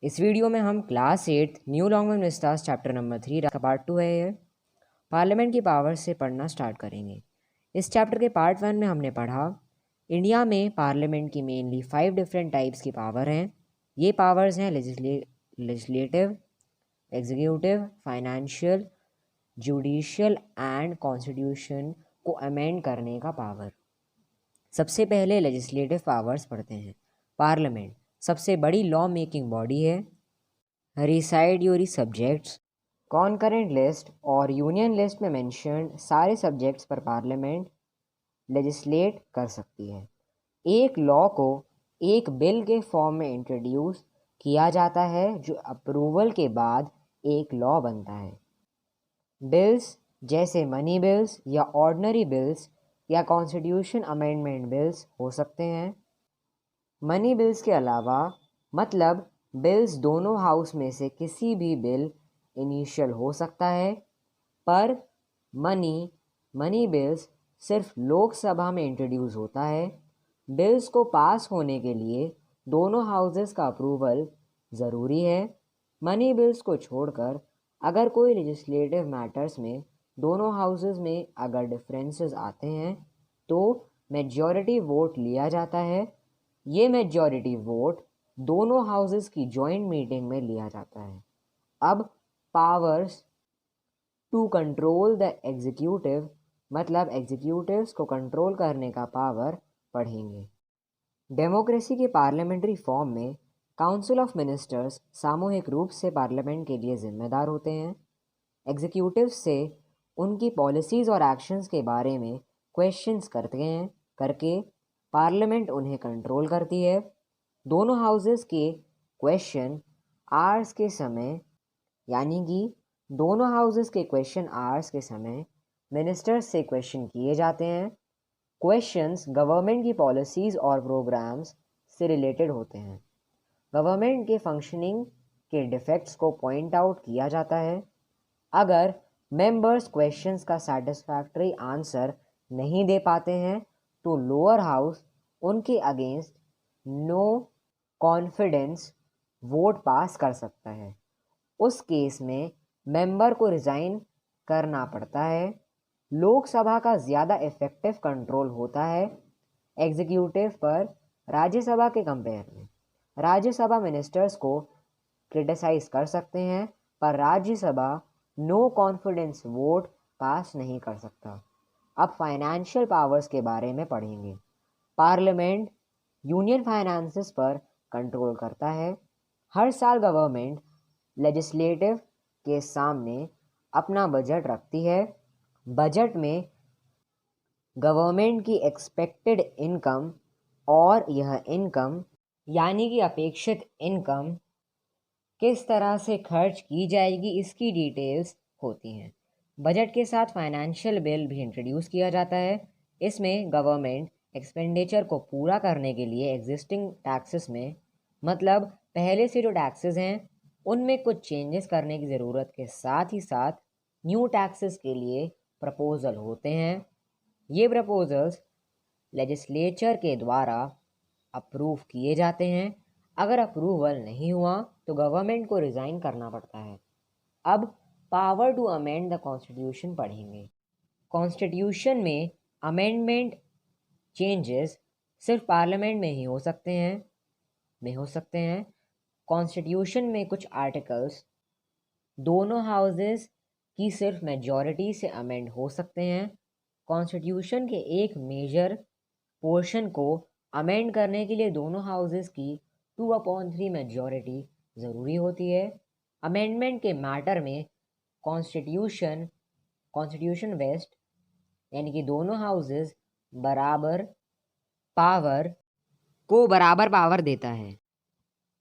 इस वीडियो में हम class 8 new Longman Vistas chapter number 3 का पार्ट 2 है ये पार्लियामेंट की पावर से पढ़ना स्टार्ट करेंगे। इस चैप्टर के पार्ट 1 में हमने पढ़ा इंडिया में पार्लियामेंट की मेनली 5 डिफरेंट टाइप्स की पावर हैं। ये पावर्स हैं legislative, executive, financial, judicial and constitution को अमेंड करने का पावर। सबसे पहले लेजिस्लेटिव पावर्स पढ़ते हैं। पार्लियामेंट सबसे बड़ी लॉ मेकिंग बॉडी है। रिसाइड योरी सब्जेक्ट्स, कॉन्करेंट लिस्ट और यूनियन लिस्ट में मेंशन्ड सारे सब्जेक्ट्स पर पार्लियामेंट लेजिस्लेट कर सकती है। एक लॉ को एक बिल के फॉर्म में इंट्रोड्यूस किया जाता है जो अप्रूवल के बाद एक लॉ बनता है। बिल्स जैसे मनी बिल्स या ऑर्डिनरी बिल्स या कॉन्स्टिट्यूशन अमेंडमेंट बिल्स हो सकते हैं। मनी बिल्स के अलावा मतलब बिल्स दोनों हाउस में से किसी भी बिल इनिशियल हो सकता है, पर मनी बिल्स सिर्फ लोकसभा में इंट्रोड्यूस होता है। बिल्स को पास होने के लिए दोनों हाउसेस का अप्रूवल ज़रूरी है। मनी बिल्स को छोड़कर अगर कोई लेजिस्लेटिव मैटर्स में दोनों हाउसेस में अगर डिफरेंसेस आते हैं तो मेजॉरिटी वोट लिया जाता है। ये मेजॉरिटी वोट दोनों हाउसेस की जॉइंट मीटिंग में लिया जाता है। अब powers to control the executive मतलब एग्जीक्यूटिव्स को कंट्रोल करने का पावर पढ़ेंगे। डेमोक्रेसी के पार्लियामेंट्री फॉर्म में काउंसिल ऑफ मिनिस्टर्स सामूहिक रूप से पार्लियामेंट के लिए जिम्मेदार होते हैं। एग्जीक्यूटिव से उनकी पॉलिसीज़ और एक्शंस के बारे में क्वेश्चंस करके पार्लियामेंट उन्हें कंट्रोल करती है। दोनों हाउसेस के क्वेश्चन आवर्स के समय यानी कि दोनों हाउसेस के क्वेश्चन आवर्स के समय मिनिस्टर्स से क्वेश्चन किए जाते हैं। क्वेश्चंस गवर्नमेंट की पॉलिसीज़ और प्रोग्राम्स से रिलेटेड होते हैं। गवर्नमेंट के फंक्शनिंग के डिफेक्ट्स को पॉइंट आउट किया जाता है। अगर मेंबर्स क्वेश्चंस का सेटिस्फैक्टरी आंसर नहीं दे पाते हैं तो लोअर हाउस उनके अगेंस्ट नो कॉन्फिडेंस वोट पास कर सकता है। उस केस में मेंबर को रिज़ाइन करना पड़ता है। लोकसभा का ज़्यादा इफ़ेक्टिव कंट्रोल होता है एग्जीक्यूटिव पर राज्यसभा के कंपेयर में। राज्यसभा मिनिस्टर्स को क्रिटिसाइज़ कर सकते हैं पर राज्यसभा नो कॉन्फिडेंस वोट पास नहीं कर सकता। अब फाइनेंशियल पावर्स के बारे में पढ़ेंगे। पार्लियामेंट यूनियन फाइनेंसेस पर कंट्रोल करता है। हर साल गवर्नमेंट लेजिस्लेटिव के सामने अपना बजट रखती है। बजट में गवर्नमेंट की एक्सपेक्टेड इनकम और यह इनकम यानी कि अपेक्षित इनकम किस तरह से खर्च की जाएगी इसकी डिटेल्स होती हैं। बजट के साथ फाइनेंशियल बिल भी इंट्रोड्यूस किया जाता है। इसमें गवर्नमेंट एक्सपेंडिचर को पूरा करने के लिए एग्जिस्टिंग टैक्सेस में मतलब पहले से जो टैक्सेस हैं उनमें कुछ चेंजेस करने की ज़रूरत के साथ ही साथ न्यू टैक्सेस के लिए प्रपोज़ल होते हैं। ये प्रपोजल्स लेजिस्लेचर के द्वारा अप्रूव किए जाते हैं। अगर अप्रूवल नहीं हुआ तो गवर्नमेंट को रिज़ाइन करना पड़ता है। अब power to amend the constitution पढ़ेंगे। कॉन्स्टिट्यूशन में अमेंडमेंट चेंजेस सिर्फ पार्लियामेंट में ही हो सकते हैं। कॉन्स्टिट्यूशन में कुछ आर्टिकल्स दोनों हाउसेस की सिर्फ मेजॉरिटी से अमेंड हो सकते हैं। कॉन्स्टिट्यूशन के एक मेजर पोर्शन को अमेंड करने के लिए दोनों हाउसेस की 2/3 मेजॉरिटी ज़रूरी होती है। अमेंडमेंट के मैटर में कॉन्स्टिट्यूशन वेस्ट यानी कि दोनों हाउसेस बराबर पावर देता है।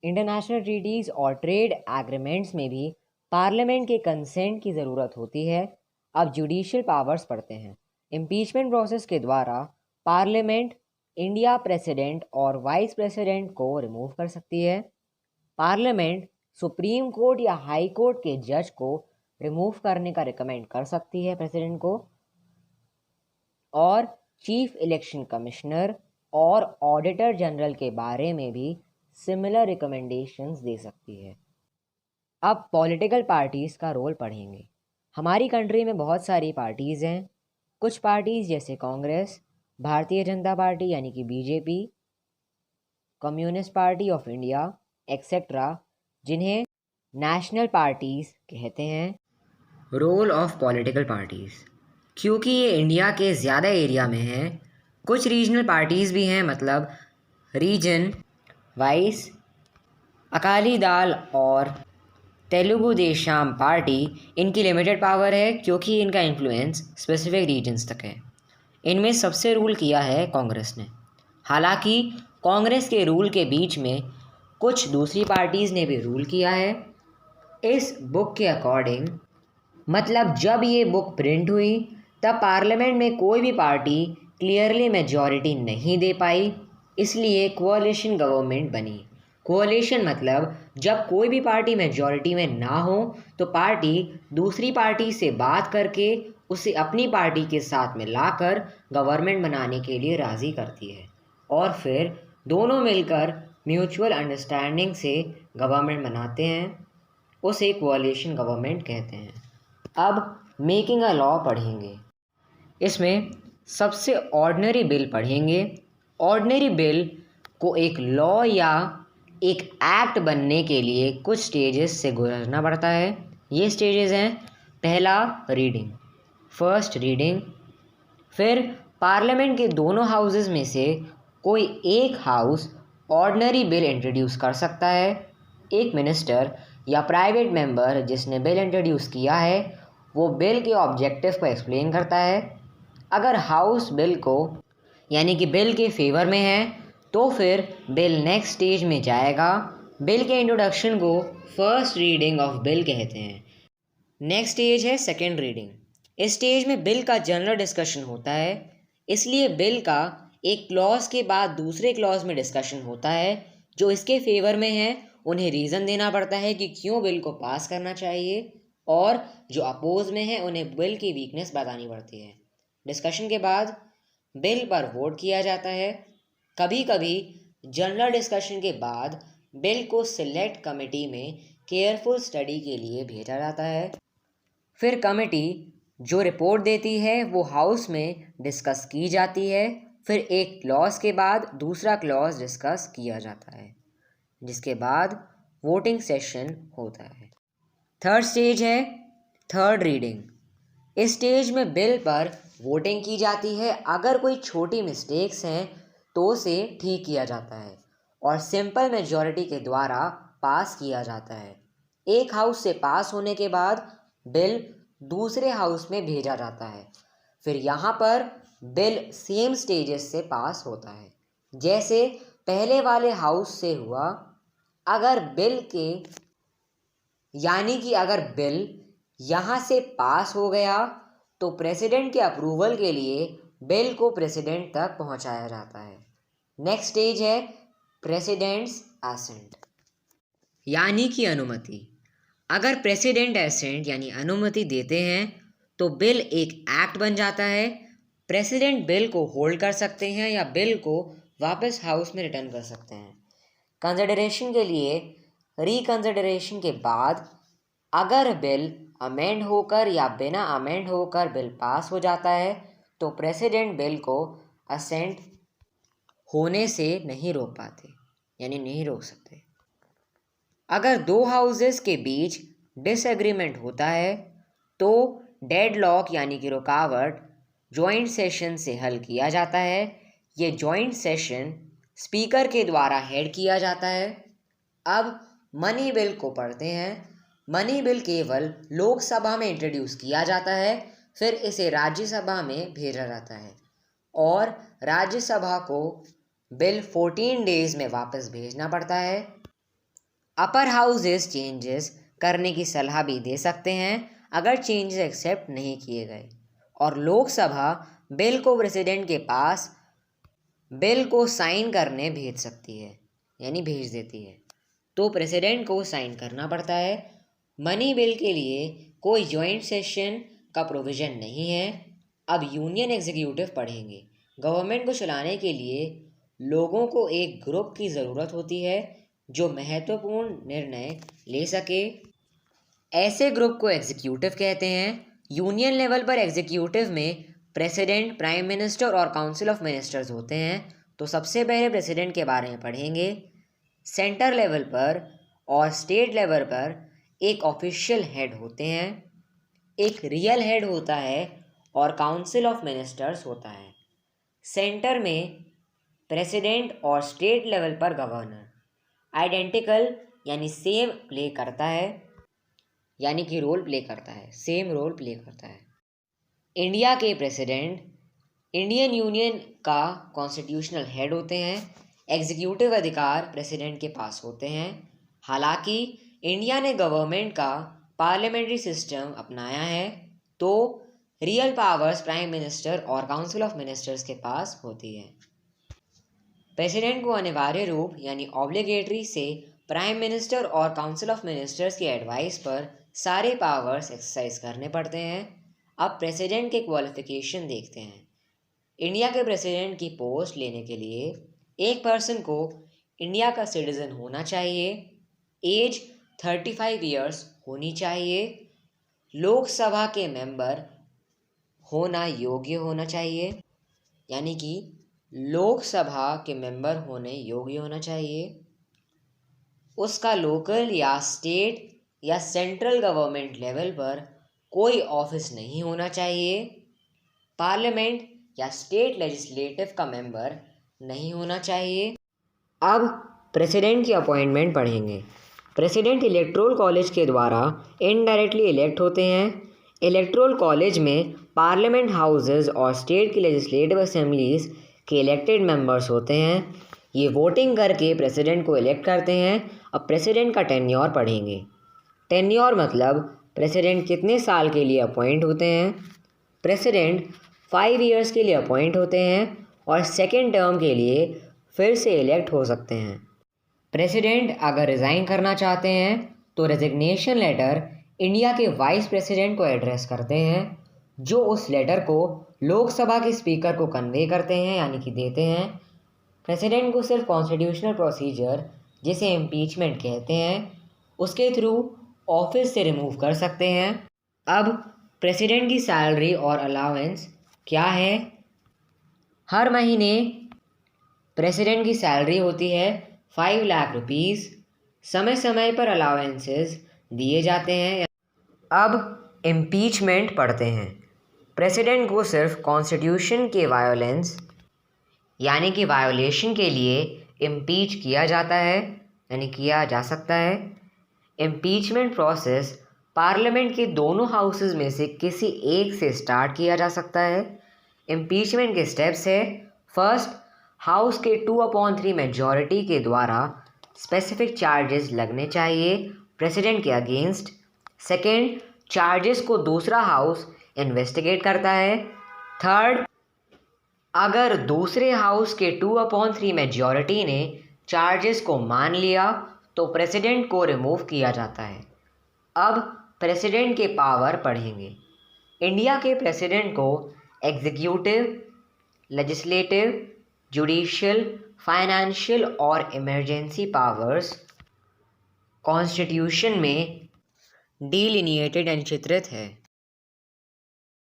इंटरनेशनल ट्रीटीज़ और ट्रेड एग्रीमेंट्स में भी पार्लियामेंट के कंसेंट की ज़रूरत होती है। अब जुडिशियल पावर्स पढ़ते हैं। इम्पीचमेंट प्रोसेस के द्वारा पार्लियामेंट इंडिया प्रेसिडेंट और वाइस प्रेसिडेंट को रिमूव कर सकती है। पार्लियामेंट सुप्रीम कोर्ट या हाई कोर्ट के जज को रिमूव करने का रिकमेंड कर सकती है प्रेसिडेंट को। और चीफ इलेक्शन कमिश्नर और ऑडिटर जनरल के बारे में भी सिमिलर रिकमेंडेशंस दे सकती है। अब पॉलिटिकल पार्टीज़ का रोल पढ़ेंगे। हमारी कंट्री में बहुत सारी पार्टीज़ हैं। कुछ पार्टीज़ जैसे कांग्रेस, भारतीय जनता पार्टी यानी कि BJP, communist party of India etcetera, जिन्हें नेशनल पार्टीज़ कहते हैं। रोल ऑफ पॉलिटिकल पार्टीज़, क्योंकि ये इंडिया के ज़्यादा एरिया में है, कुछ रीजनल पार्टीज़ भी हैं, मतलब रीजन वाइज अकाली दल और तेलुगु देशम पार्टी, इनकी लिमिटेड पावर है क्योंकि इनका इन्फ्लुएंस स्पेसिफिक रीजन्स तक है। इनमें सबसे रूल किया है कांग्रेस ने। हालांकि कांग्रेस के रूल के बीच में कुछ दूसरी पार्टीज़ ने भी रूल किया है। इस बुक के अकॉर्डिंग, मतलब जब ये बुक प्रिंट हुई तब पार्लियामेंट में कोई भी पार्टी क्लियरली मेजॉरिटी नहीं दे पाई, इसलिए कोअलिशन गवर्नमेंट बनी। कोअलिशन मतलब जब कोई भी पार्टी मेजॉरिटी में ना हो तो पार्टी दूसरी पार्टी से बात करके उसे अपनी पार्टी के साथ में लाकर गवर्नमेंट बनाने के लिए राज़ी करती है और फिर दोनों मिलकर म्यूचुअल अंडरस्टैंडिंग से गवर्नमेंट बनाते हैं। उसे कोअलिशन गवर्नमेंट कहते हैं। अब मेकिंग अ लॉ पढ़ेंगे। इसमें सबसे ऑर्डिनरी बिल पढ़ेंगे। ऑर्डिनरी बिल को एक लॉ या एक एक्ट बनने के लिए कुछ स्टेजेस से गुजरना पड़ता है। ये स्टेजेस हैं: पहला रीडिंग, फर्स्ट रीडिंग, फिर पार्लियामेंट के दोनों हाउसेस में से कोई एक हाउस ऑर्डिनरी बिल इंट्रोड्यूस कर सकता है। एक मिनिस्टर या प्राइवेट मेंबर जिसने बिल इंट्रोड्यूस किया है वो बिल के ऑब्जेक्टिव को एक्सप्लेन करता है। अगर हाउस बिल को यानी कि बिल के फेवर में है तो फिर बिल नेक्स्ट स्टेज में जाएगा। बिल के इंट्रोडक्शन को फर्स्ट रीडिंग ऑफ बिल कहते हैं। नेक्स्ट स्टेज है सेकेंड रीडिंग। इस स्टेज में बिल का जनरल डिस्कशन होता है, इसलिए बिल का एक क्लॉज के बाद दूसरे क्लॉज में डिस्कशन होता है। जो इसके फेवर में है उन्हें रीज़न देना पड़ता है कि क्यों बिल को पास करना चाहिए, और जो अपोज में है उन्हें बिल की वीकनेस बतानी पड़ती है। डिस्कशन के बाद बिल पर वोट किया जाता है। कभी कभी जनरल डिस्कशन के बाद बिल को सिलेक्ट कमेटी में केयरफुल स्टडी के लिए भेजा जाता है। फिर कमेटी जो रिपोर्ट देती है वो हाउस में डिस्कस की जाती है। फिर एक क्लॉज के बाद दूसरा क्लॉज डिस्कस किया जाता है, जिसके बाद वोटिंग सेशन होता है। थर्ड स्टेज है थर्ड रीडिंग। इस स्टेज में बिल पर वोटिंग की जाती है। अगर कोई छोटी मिस्टेक्स हैं तो उसे ठीक किया जाता है और सिंपल मेजॉरिटी के द्वारा पास किया जाता है। एक हाउस से पास होने के बाद बिल दूसरे हाउस में भेजा जाता है। फिर यहाँ पर बिल सेम स्टेजेस से पास होता है जैसे पहले वाले हाउस से हुआ। अगर बिल के यानी कि अगर बिल यहाँ से पास हो गया तो प्रेसिडेंट के अप्रूवल के लिए बिल को प्रेसिडेंट तक पहुँचाया जाता है। नेक्स्ट स्टेज है प्रेसिडेंट्स एसेंट यानी कि अनुमति। अगर प्रेसिडेंट एसेंट यानी अनुमति देते हैं तो बिल एक एक्ट बन जाता है। प्रेसिडेंट बिल को होल्ड कर सकते हैं या बिल को वापस हाउस में रिटर्न कर सकते हैं कंसिडरेशन के लिए। रिकंसिडरेशन के बाद अगर बिल अमेंड होकर या बिना अमेंड होकर बिल पास हो जाता है तो प्रेसिडेंट बिल को असेंट होने से नहीं रोक पाते, यानी नहीं रोक सकते। अगर दो हाउसेस के बीच डिसएग्रीमेंट होता है तो डेडलॉक यानी कि रुकावट जॉइंट सेशन से हल किया जाता है। ये जॉइंट सेशन स्पीकर के द्वारा हेड किया जाता है। अब मनी बिल को पढ़ते हैं। मनी बिल केवल लोकसभा में इंट्रोड्यूस किया जाता है, फिर इसे राज्यसभा में भेजा जाता है और राज्यसभा को बिल 14 डेज में वापस भेजना पड़ता है। अपर हाउसेस चेंजेस करने की सलाह भी दे सकते हैं अगर चेंजेस एक्सेप्ट नहीं किए गए, और लोकसभा बिल को प्रेसिडेंट के पास बिल को साइन करने भेज सकती है, यानी भेज देती है, तो प्रेसिडेंट को साइन करना पड़ता है। मनी बिल के लिए कोई जॉइंट सेशन का प्रोविज़न नहीं है। अब यूनियन एग्जीक्यूटिव पढ़ेंगे। गवर्नमेंट को चलाने के लिए लोगों को एक ग्रुप की ज़रूरत होती है जो महत्वपूर्ण निर्णय ले सके। ऐसे ग्रुप को एग्जीक्यूटिव कहते हैं। यूनियन लेवल पर एग्जीक्यूटिव में प्रेसिडेंट, प्राइम मिनिस्टर और काउंसिल ऑफ मिनिस्टर्स होते हैं। तो सबसे पहले प्रेसिडेंट के बारे में पढ़ेंगे। सेंटर लेवल पर और स्टेट लेवल पर एक ऑफिशियल हेड होते हैं, एक रियल हेड होता है और काउंसिल ऑफ मिनिस्टर्स होता है। सेंटर में प्रेसिडेंट और स्टेट लेवल पर गवर्नर आइडेंटिकल यानी सेम प्ले करता है, यानी कि रोल प्ले करता है, सेम रोल प्ले करता है। इंडिया के प्रेसिडेंट इंडियन यूनियन का कॉन्स्टिट्यूशनल हेड होते हैं। एग्जीक्यूटिव अधिकार प्रेसिडेंट के पास होते हैं। हालांकि इंडिया ने गवर्नमेंट का पार्लियामेंट्री सिस्टम अपनाया है, तो रियल पावर्स प्राइम मिनिस्टर और काउंसिल ऑफ मिनिस्टर्स के पास होती है। प्रेसिडेंट को अनिवार्य रूप यानी ऑब्लिगेटरी से प्राइम मिनिस्टर और काउंसिल ऑफ मिनिस्टर्स की एडवाइस पर सारे पावर्स एक्सरसाइज करने पड़ते हैं। अब प्रेसिडेंट के क्वालिफिकेशन देखते हैं। इंडिया के प्रेसिडेंट की पोस्ट लेने के लिए एक पर्सन को इंडिया का सिटीजन होना चाहिए, एज 35 ईयर्स होनी चाहिए, लोकसभा के मेंबर होना योग्य होना चाहिए, यानी कि लोकसभा के मेंबर होने योग्य होना चाहिए, उसका लोकल या स्टेट या सेंट्रल गवर्नमेंट लेवल पर कोई ऑफिस नहीं होना चाहिए, पार्लियामेंट या स्टेट लेजिस्लेटिव का मेंबर नहीं होना चाहिए। अब प्रेसिडेंट की अपॉइंटमेंट पढ़ेंगे। प्रेसिडेंट इलेक्टोरल कॉलेज के द्वारा इनडायरेक्टली इलेक्ट होते हैं। इलेक्टोरल कॉलेज में पार्लियामेंट हाउसेज और स्टेट की लेजिस्लेटिव असेंबलीज के इलेक्टेड मेंबर्स होते हैं। ये वोटिंग करके प्रेसिडेंट को इलेक्ट करते हैं। अब प्रेसिडेंट का टेन्योर पढ़ेंगे। टेन्योर मतलब प्रेसिडेंट कितने साल के लिए अपॉइंट होते हैं। प्रेसिडेंट 5 ईयर्स के लिए अपॉइंट होते हैं और सेकेंड टर्म के लिए फिर से इलेक्ट हो सकते हैं। प्रेसिडेंट अगर रिज़ाइन करना चाहते हैं तो रेजिग्नेशन लेटर इंडिया के वाइस प्रेसिडेंट को एड्रेस करते हैं, जो उस लेटर को लोकसभा के स्पीकर को कन्वे करते हैं, यानी कि देते हैं। प्रेसिडेंट को सिर्फ कॉन्स्टिट्यूशनल प्रोसीजर जिसे इम्पीचमेंट कहते हैं उसके थ्रू ऑफिस से रिमूव कर सकते हैं। अब प्रेसिडेंट की सैलरी और अलाउंस क्या है। हर महीने प्रेसिडेंट की सैलरी होती है 5 लाख रुपीज़। समय समय पर अलाउंसेस दिए जाते हैं। अब इम्पीचमेंट पढ़ते हैं। प्रेसिडेंट को सिर्फ कॉन्स्टिट्यूशन के वायोलेंस यानी कि वायोलेशन के लिए इम्पीच किया जाता है, यानी किया जा सकता है। इम्पीचमेंट प्रोसेस पार्लियामेंट के दोनों हाउसेस में से किसी एक से स्टार्ट किया जा सकता है। इम्पीचमेंट के स्टेप्स है। फर्स्ट, हाउस के 2/3 मेजॉरिटी के द्वारा स्पेसिफिक चार्जेस लगने चाहिए प्रेसिडेंट के अगेंस्ट। सेकेंड, चार्जेस को दूसरा हाउस इन्वेस्टिगेट करता है। थर्ड, अगर दूसरे हाउस के 2/3 मेजॉरिटी ने चार्जेस को मान लिया तो प्रेसिडेंट को रिमूव किया जाता है। अब प्रेसिडेंट के पावर पढ़ेंगे। इंडिया के प्रेसिडेंट को एग्जीक्यूटिव, लेजिस्लेटिव, जुडिशियल, फाइनेंशियल और इमरजेंसी पावर्स कॉन्स्टिट्यूशन में डिलिनिएटेड यानी चित्रित है।